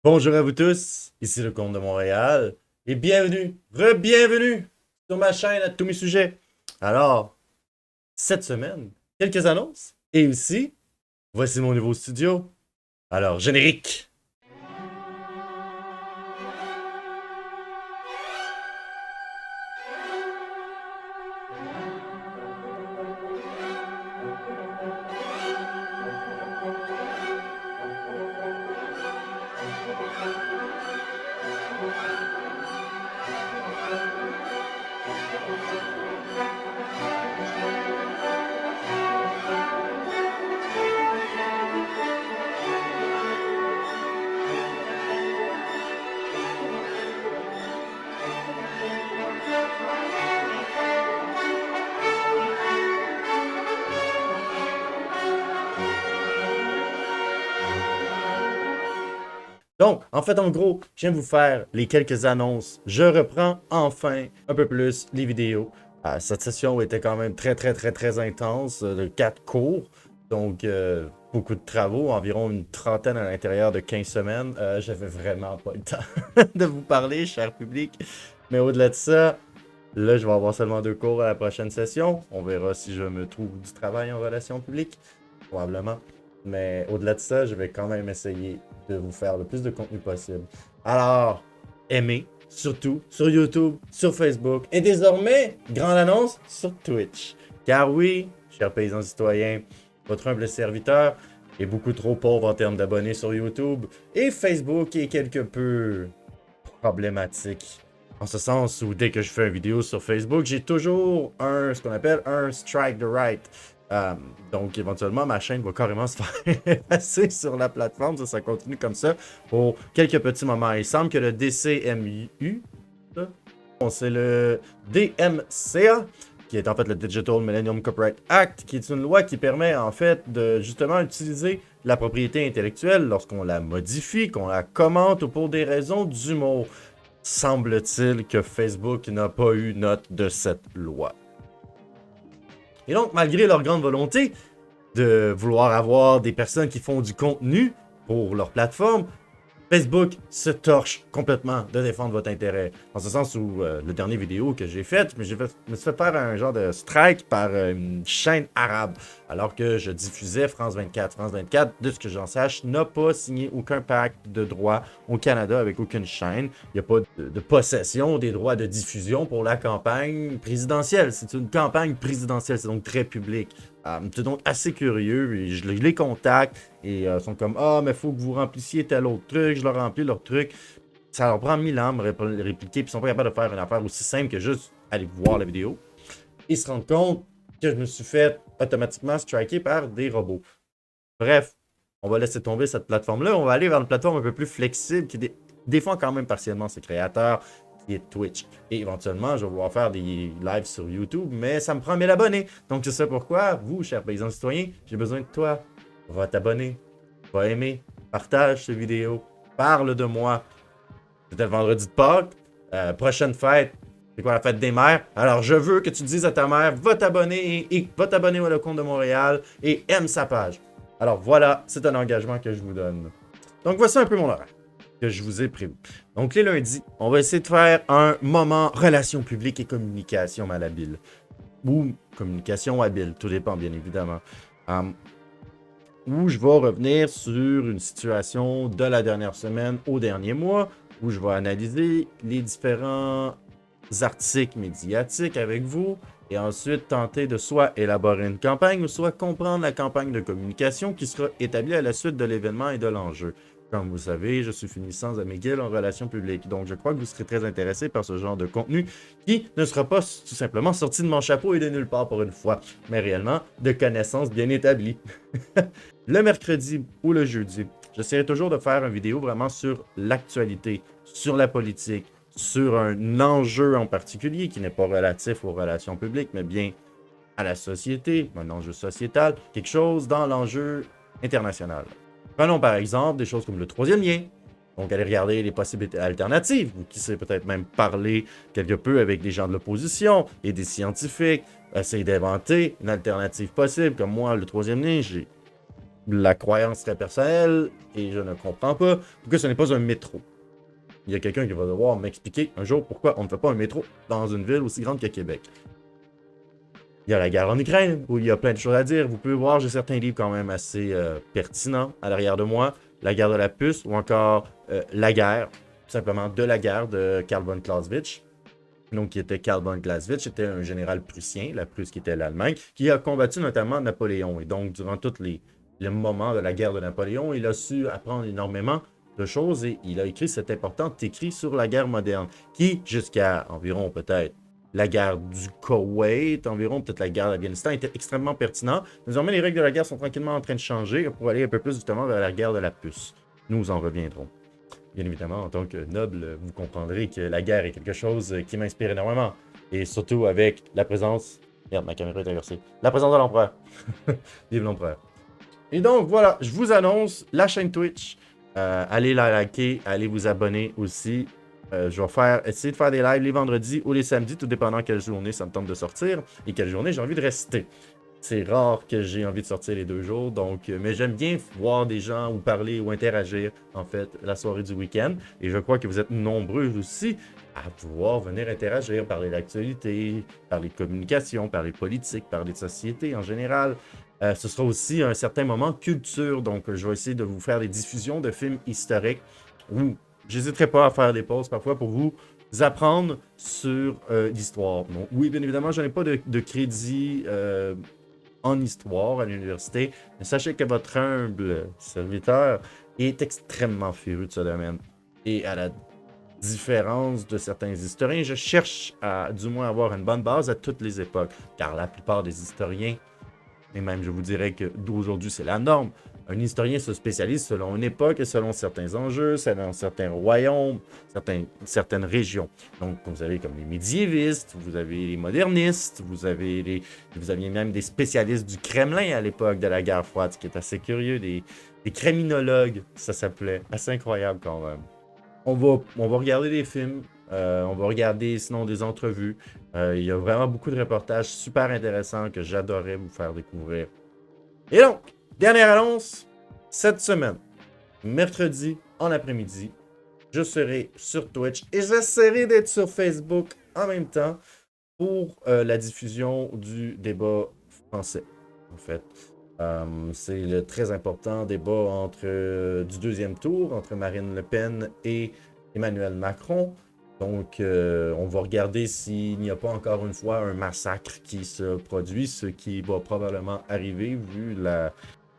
Bonjour à vous tous, ici le Comte de Montréal, et bienvenue, re-bienvenue sur ma chaîne à tous mes sujets. Alors, cette semaine, quelques annonces, et aussi, voici mon nouveau studio. Alors, générique! Donc, en gros, je viens de vous faire les quelques annonces. Je reprends enfin un peu plus les vidéos. Cette session était quand même très intense, de 4 cours. Donc, beaucoup de travaux, environ une trentaine à l'intérieur de 15 semaines. J'avais vraiment pas le temps de vous parler, cher public. Mais au-delà de ça, là, je vais avoir seulement 2 cours à la prochaine session. On verra si je me trouve du travail en relations publiques. Probablement. Mais au-delà de ça, je vais quand même essayer de vous faire le plus de contenu possible. Alors, aimez, surtout sur YouTube, sur Facebook et désormais, grande annonce, sur Twitch. Car oui, chers paysans citoyens, votre humble serviteur est beaucoup trop pauvre en termes d'abonnés sur YouTube et Facebook est quelque peu problématique. En ce sens où dès que je fais une vidéo sur Facebook, j'ai toujours ce qu'on appelle un strike the right. Donc éventuellement, ma chaîne va carrément se faire effacer sur la plateforme. Ça continue comme ça pour quelques petits moments. Il semble que le DCMU, c'est le DMCA, qui est en fait le Digital Millennium Copyright Act, qui est une loi qui permet en fait de justement utiliser la propriété intellectuelle lorsqu'on la modifie, qu'on la commente ou pour des raisons d'humour. Semble-t-il que Facebook n'a pas eu note de cette loi. Et donc, malgré leur grande volonté de vouloir avoir des personnes qui font du contenu pour leur plateforme, Facebook se torche complètement de défendre votre intérêt. En ce sens où le dernier vidéo que j'ai fait, me suis fait faire un genre de strike par une chaîne arabe. Alors que je diffusais France 24. France 24, de ce que j'en sache, n'a pas signé aucun pacte de droit au Canada avec aucune chaîne. Il n'y a pas de possession des droits de diffusion pour la campagne présidentielle. C'est une campagne présidentielle, c'est donc très public. C'est donc assez curieux et je les contacte et sont comme ah mais faut que vous remplissiez tel autre truc, je leur remplis leur truc. Ça leur prend 1000 ans de me répliquer puis ils sont pas capables de faire une affaire aussi simple que juste aller voir la vidéo. Ils se rendent compte que je me suis fait automatiquement striker par des robots. Bref, on va laisser tomber cette plateforme-là, on va aller vers une plateforme un peu plus flexible qui défend quand même partiellement ses créateurs, qui est Twitch. Et éventuellement, je vais pouvoir faire des lives sur YouTube, mais ça me prend 1000 abonnés. Donc, c'est ça pourquoi, vous, chers paysans citoyens, j'ai besoin de toi. Va t'abonner, va aimer, partage cette vidéo, parle de moi. C'était le vendredi de Pâques, prochaine fête. C'est quoi la fête des mères? Alors, je veux que tu dises à ta mère, va t'abonner et va t'abonner au Le Comte de Montréal et aime sa page. Alors, voilà, c'est un engagement que je vous donne. Donc, voici un peu mon horaire que je vous ai prévu. Donc, les lundis, on va essayer de faire un moment relations publiques et communication malhabile. Ou communication habile, tout dépend bien évidemment. Où je vais revenir sur une situation de la dernière semaine au dernier mois, où je vais analyser les différents articles médiatiques avec vous et ensuite tenter de soit élaborer une campagne ou soit comprendre la campagne de communication qui sera établie à la suite de l'événement et de l'enjeu. Comme vous savez, je suis finissant à McGill en relations publiques, donc je crois que vous serez très intéressé par ce genre de contenu qui ne sera pas tout simplement sorti de mon chapeau et de nulle part pour une fois, mais réellement de connaissances bien établies. Le mercredi ou le jeudi, j'essaierai toujours de faire une vidéo vraiment sur l'actualité, sur la politique, sur un enjeu en particulier qui n'est pas relatif aux relations publiques, mais bien à la société, un enjeu sociétal, quelque chose dans l'enjeu international. Prenons par exemple des choses comme le troisième lien. Donc, aller regarder les possibilités alternatives, ou qui sait peut-être même parler quelque peu avec des gens de l'opposition et des scientifiques, essayer d'inventer une alternative possible. Comme moi, le troisième lien, j'ai la croyance très personnelle, et je ne comprends pas pourquoi ce n'est pas un métro. Il y a quelqu'un qui va devoir m'expliquer un jour pourquoi on ne fait pas un métro dans une ville aussi grande que Québec. Il y a la guerre en Ukraine, où il y a plein de choses à dire. Vous pouvez voir, j'ai certains livres quand même assez pertinents à l'arrière de moi. La guerre de la puce, ou encore La guerre, tout simplement de la guerre de Karl von Clausewitz. Donc, qui était Karl von Clausewitz, était un général prussien, la Prusse qui était l'Allemagne, qui a combattu notamment Napoléon. Et donc, durant tous les moments de la guerre de Napoléon, il a su apprendre énormément de choses et il a écrit cet important écrit sur la guerre moderne, qui, jusqu'à environ peut-être la guerre du Koweït, environ peut-être la guerre d'Afghanistan, était extrêmement pertinent. Désormais, les règles de la guerre sont tranquillement en train de changer pour aller un peu plus justement vers la guerre de la puce. Nous en reviendrons. Bien évidemment, en tant que noble, vous comprendrez que la guerre est quelque chose qui m'inspire énormément. Et surtout avec la présence... Merde, ma caméra est inversée. La présence de l'empereur. Vive l'empereur. Et donc, voilà, je vous annonce la chaîne Twitch. Allez la liker, allez vous abonner aussi. Je vais essayer de faire des lives les vendredis ou les samedis, tout dépendant quelle journée ça me tente de sortir et quelle journée j'ai envie de rester. C'est rare que j'ai envie de sortir les 2 jours, donc, mais j'aime bien voir des gens ou parler ou interagir, en fait, la soirée du week-end. Et je crois que vous êtes nombreux aussi à pouvoir venir interagir, parler d'actualité, parler de communication, parler de politique, parler de société en général. Ce sera aussi un certain moment culture, donc je vais essayer de vous faire des diffusions de films historiques où j'hésiterai pas à faire des pauses parfois pour vous apprendre sur l'histoire. Donc, oui, bien évidemment, je n'ai pas de crédit en histoire à l'université, mais sachez que votre humble serviteur est extrêmement féru de ce domaine. Et à la différence de certains historiens, je cherche à du moins avoir une bonne base à toutes les époques, car la plupart des historiens, et même je vous dirais que d'aujourd'hui c'est la norme, un historien se spécialise selon une époque et selon certains enjeux, selon certains royaumes, certaines régions. Donc, vous avez comme les médiévistes, vous avez les modernistes, vous aviez même des spécialistes du Kremlin à l'époque de la guerre froide, ce qui est assez curieux, des créminologues, ça s'appelait. Assez incroyable quand même. On va regarder des films, on va regarder sinon des entrevues. Il y a vraiment beaucoup de reportages super intéressants que j'adorais vous faire découvrir. Et donc, dernière annonce, cette semaine, mercredi en après-midi, je serai sur Twitch et j'essaierai d'être sur Facebook en même temps pour la diffusion du débat français, en fait. C'est le très important débat du deuxième tour entre Marine Le Pen et Emmanuel Macron. Donc, on va regarder s'il n'y a pas encore une fois un massacre qui se produit, ce qui va probablement arriver vu la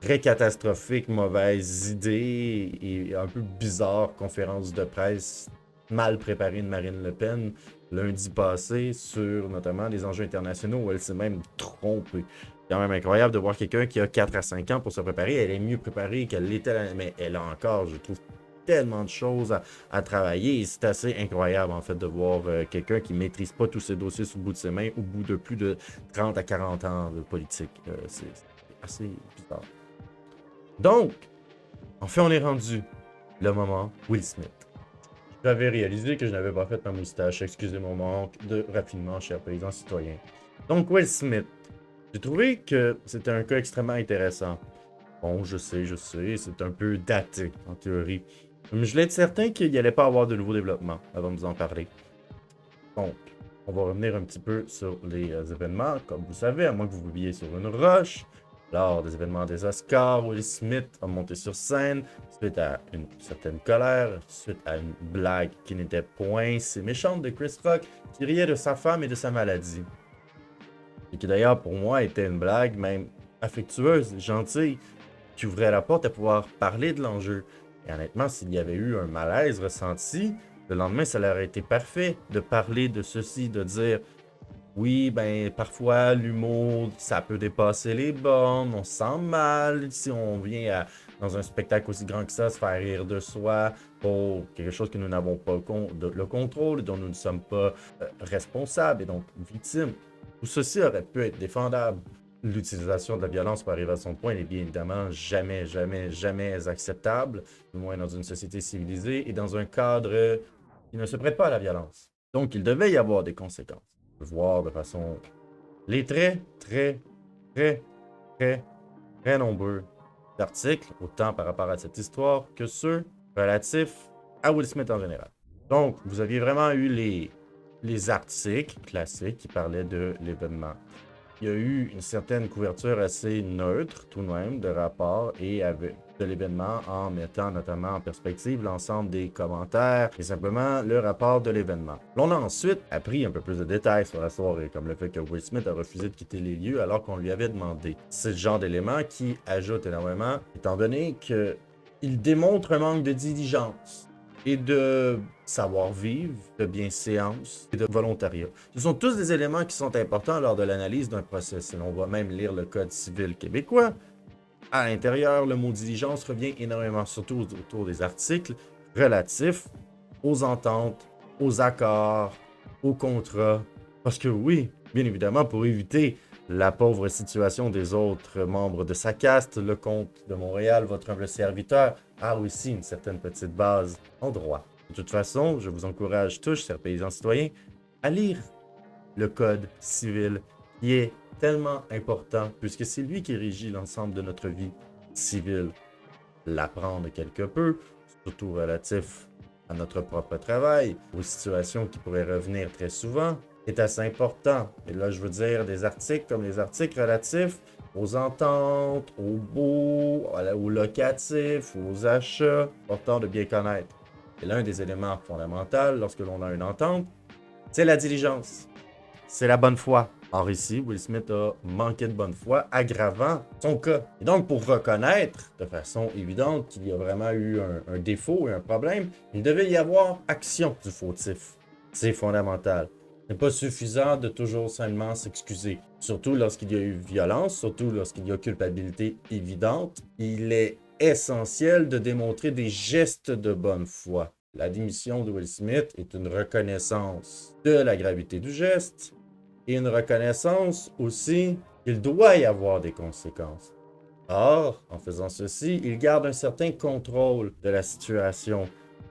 très catastrophique, mauvaise idée et un peu bizarre conférence de presse mal préparée de Marine Le Pen lundi passé sur notamment les enjeux internationaux où elle s'est même trompée. C'est quand même incroyable de voir quelqu'un qui a 4 à 5 ans pour se préparer. Elle est mieux préparée qu'elle l'était, mais elle a encore, je trouve, tellement de choses à travailler. Et c'est assez incroyable, en fait, de voir quelqu'un qui ne maîtrise pas tous ses dossiers sous le bout de ses mains au bout de plus de 30 à 40 ans de politique. C'est assez bizarre. Donc, en fait, on est rendu le moment Will Smith. J'avais réalisé que je n'avais pas fait ma moustache. Excusez mon manque de raffinement, cher paysan citoyen. Donc, Will Smith. J'ai trouvé que c'était un cas extrêmement intéressant. Bon, je sais, c'est un peu daté, en théorie. Mais je voulais être certain qu'il n'y allait pas avoir de nouveaux développements avant de vous en parler. Donc, on va revenir un petit peu sur les événements. Comme vous savez, à moins que vous viviez sur une roche, lors des événements des Oscars, Will Smith a monté sur scène suite à une certaine colère, suite à une blague qui n'était point si méchante de Chris Rock, qui riait de sa femme et de sa maladie. Et qui d'ailleurs, pour moi, était une blague même affectueuse, gentille, qui ouvrait la porte à pouvoir parler de l'enjeu. Et honnêtement, s'il y avait eu un malaise ressenti, le lendemain, ça aurait été parfait de parler de ceci, de dire oui, ben parfois l'humour, ça peut dépasser les bornes, on se sent mal si on vient dans un spectacle aussi grand que ça, se faire rire de soi pour quelque chose que nous n'avons pas le contrôle et dont nous ne sommes pas responsables et donc victimes. Tout ceci aurait pu être défendable. L'utilisation de la violence pour arriver à son point n'est bien évidemment jamais, jamais, jamais acceptable, du moins dans une société civilisée et dans un cadre qui ne se prête pas à la violence. Donc, il devait y avoir des conséquences. On peut voir de façon... Les très, très, très, très, très nombreux articles, autant par rapport à cette histoire que ceux relatifs à Will Smith en général. Donc, vous aviez vraiment eu les articles classiques qui parlaient de l'événement. Il y a eu une certaine couverture assez neutre, tout de même, de rapport et de l'événement en mettant notamment en perspective l'ensemble des commentaires et simplement le rapport de l'événement. L'on a ensuite appris un peu plus de détails sur la soirée, comme le fait que Will Smith a refusé de quitter les lieux alors qu'on lui avait demandé. C'est le genre d'élément qui ajoute énormément, étant donné qu'il démontre un manque de diligence et de savoir-vivre, de bienséance et de volontariat. Ce sont tous des éléments qui sont importants lors de l'analyse d'un procès. Et on va même lire le Code civil québécois. À l'intérieur, le mot diligence revient énormément, surtout autour des articles relatifs aux ententes, aux accords, aux contrats. Parce que oui, bien évidemment, pour éviter la pauvre situation des autres membres de sa caste, le comte de Montréal, votre humble serviteur, a aussi une certaine petite base en droit. De toute façon, je vous encourage tous, chers paysans citoyens, à lire le Code civil qui est tellement important puisque c'est lui qui régit l'ensemble de notre vie civile. L'apprendre quelque peu, surtout relatif à notre propre travail, aux situations qui pourraient revenir très souvent, est assez important. Et là, je veux dire des articles comme les articles relatifs aux ententes, aux baux, aux locatifs, aux achats, important de bien connaître. Et l'un des éléments fondamentaux lorsque l'on a une entente, c'est la diligence. C'est la bonne foi. Or ici, Will Smith a manqué de bonne foi, aggravant son cas. Et donc, pour reconnaître de façon évidente qu'il y a vraiment eu un défaut et un problème, il devait y avoir action du fautif. C'est fondamental. Ce n'est pas suffisant de toujours seulement s'excuser. Surtout lorsqu'il y a eu violence, surtout lorsqu'il y a culpabilité évidente, il est essentiel de démontrer des gestes de bonne foi. La démission de Will Smith est une reconnaissance de la gravité du geste et une reconnaissance aussi qu'il doit y avoir des conséquences. Or, en faisant ceci, il garde un certain contrôle de la situation.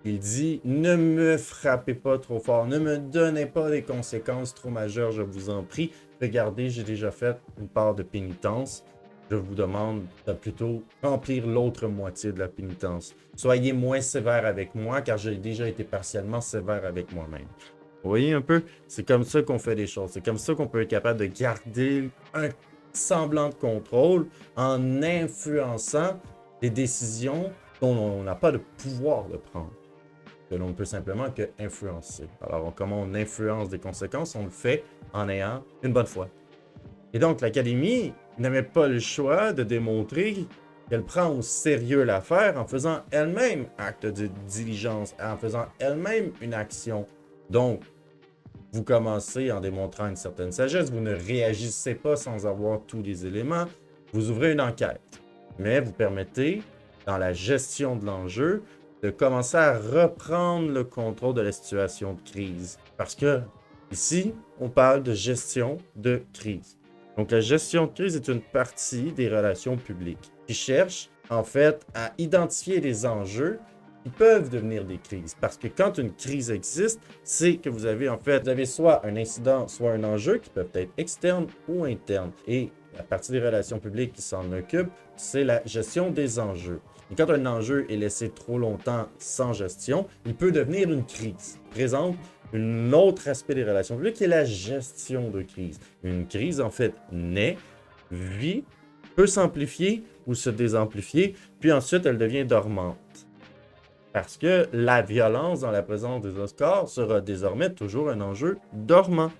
Il dit « Ne me frappez pas trop fort, ne me donnez pas des conséquences trop majeures, je vous en prie. Regardez, j'ai déjà fait une part de pénitence. Je vous demande de plutôt remplir l'autre moitié de la pénitence. Soyez moins sévère avec moi, car j'ai déjà été partiellement sévère avec moi-même. » Vous voyez un peu? C'est comme ça qu'on fait les choses. C'est comme ça qu'on peut être capable de garder un semblant de contrôle en influençant des décisions dont on n'a pas de pouvoir de prendre. Que l'on ne peut simplement que influencer. Alors, comment on influence des conséquences? On le fait en ayant une bonne foi. Et donc, l'Académie n'avait pas le choix de démontrer qu'elle prend au sérieux l'affaire en faisant elle-même acte de diligence, en faisant elle-même une action. Donc, vous commencez en démontrant une certaine sagesse, vous ne réagissez pas sans avoir tous les éléments, vous ouvrez une enquête. Mais vous permettez, dans la gestion de l'enjeu, de commencer à reprendre le contrôle de la situation de crise. Parce que, ici, on parle de gestion de crise. Donc, la gestion de crise est une partie des relations publiques qui cherche, en fait, à identifier les enjeux qui peuvent devenir des crises. Parce que quand une crise existe, c'est que vous avez soit un incident, soit un enjeu qui peuvent être externes ou internes. Et la partie des relations publiques qui s'en occupe, c'est la gestion des enjeux. Et quand un enjeu est laissé trop longtemps sans gestion, il peut devenir une crise. Présente un autre aspect des relations publiques qui est la gestion de crise. Une crise, en fait, naît, vit, peut s'amplifier ou se désamplifier, puis ensuite elle devient dormante. Parce que la violence dans la présence des Oscars sera désormais toujours un enjeu dormant.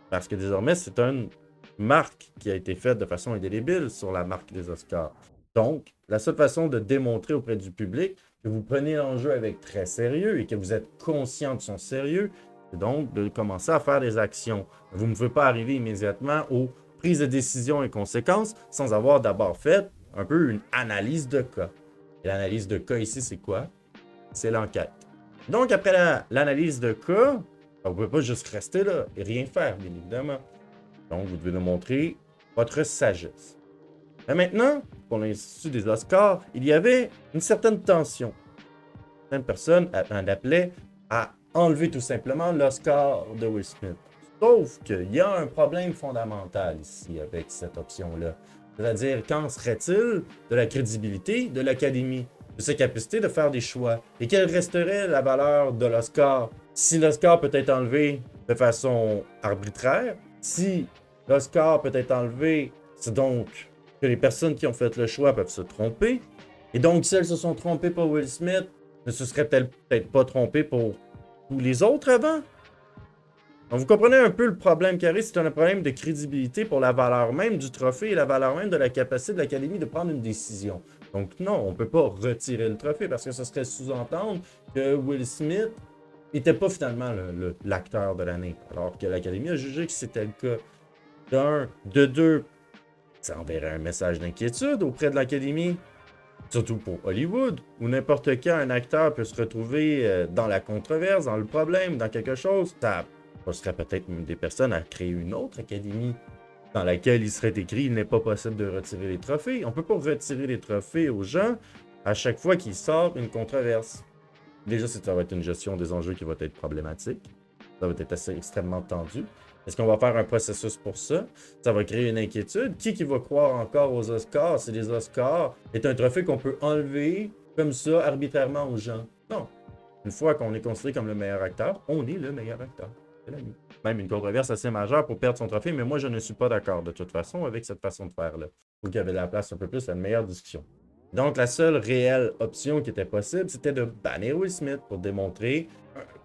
Parce que désormais, c'est une marque qui a été faite de façon indélébile sur la marque des Oscars. Donc, la seule façon de démontrer auprès du public que vous prenez l'enjeu avec très sérieux et que vous êtes conscient de son sérieux, c'est donc de commencer à faire des actions. Vous ne pouvez pas arriver immédiatement aux prises de décision et conséquences sans avoir d'abord fait un peu une analyse de cas. Et l'analyse de cas ici, c'est quoi? C'est l'enquête. Donc, après l'analyse de cas, vous ne pouvez pas juste rester là et rien faire, bien évidemment. Donc, vous devez nous montrer votre sagesse. Mais maintenant, pour l'Institut des Oscars, il y avait une certaine tension. Certaines personnes en appelaient à enlever tout simplement l'Oscar de Will Smith. Sauf qu'il y a un problème fondamental ici avec cette option-là. C'est-à-dire, qu'en serait-il de la crédibilité de l'Académie, de sa capacité de faire des choix? Et quelle resterait la valeur de l'Oscar? Si l'Oscar peut être enlevé de façon arbitraire, si l'Oscar peut être enlevé, c'est donc que les personnes qui ont fait le choix peuvent se tromper. Et donc, si elles se sont trompées pour Will Smith, ne se seraient-elles peut-être pas trompées pour tous les autres avant? Donc, vous comprenez un peu le problème qu'il y a, c'est un problème de crédibilité pour la valeur même du trophée et la valeur même de la capacité de l'Académie de prendre une décision. Donc non, on ne peut pas retirer le trophée parce que ce serait sous-entendre que Will Smith n'était pas finalement l'acteur de l'année, alors que l'Académie a jugé que c'était le cas. D'un, de deux, ça enverrait un message d'inquiétude auprès de l'Académie, surtout pour Hollywood, où n'importe quand un acteur peut se retrouver dans la controverse, dans le problème, dans quelque chose. Ça pousserait peut-être des personnes à créer une autre académie dans laquelle il serait écrit « Il n'est pas possible de retirer les trophées ». On ne peut pas retirer les trophées aux gens à chaque fois qu'il sort une controverse. Déjà, ça va être une gestion des enjeux qui va être problématique. Ça va être assez extrêmement tendu. Est-ce qu'on va faire un processus pour ça? Ça va créer une inquiétude. Qui va croire encore aux Oscars si les Oscars est un trophée qu'on peut enlever comme ça arbitrairement aux gens? Non. Une fois qu'on est considéré comme le meilleur acteur, on est le meilleur acteur de l'année. Même une controverse assez majeure pour perdre son trophée, mais moi je ne suis pas d'accord de toute façon avec cette façon de faire-là. Il y avait la place un peu plus à une meilleure discussion. Donc la seule réelle option qui était possible, c'était de bannir Will Smith pour démontrer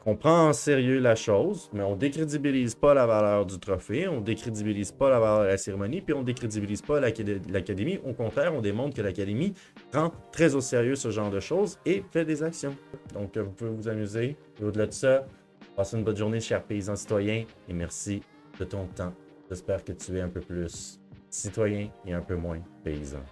qu'on prend en sérieux la chose, mais on décrédibilise pas la valeur du trophée, on décrédibilise pas la valeur de la cérémonie, puis on décrédibilise pas l'Académie. Au contraire, on démontre que l'Académie prend très au sérieux ce genre de choses et fait des actions. Donc vous pouvez vous amuser. Et au-delà de ça, passez une bonne journée, chers paysans citoyens, et merci de ton temps. J'espère que tu es un peu plus citoyen et un peu moins paysan.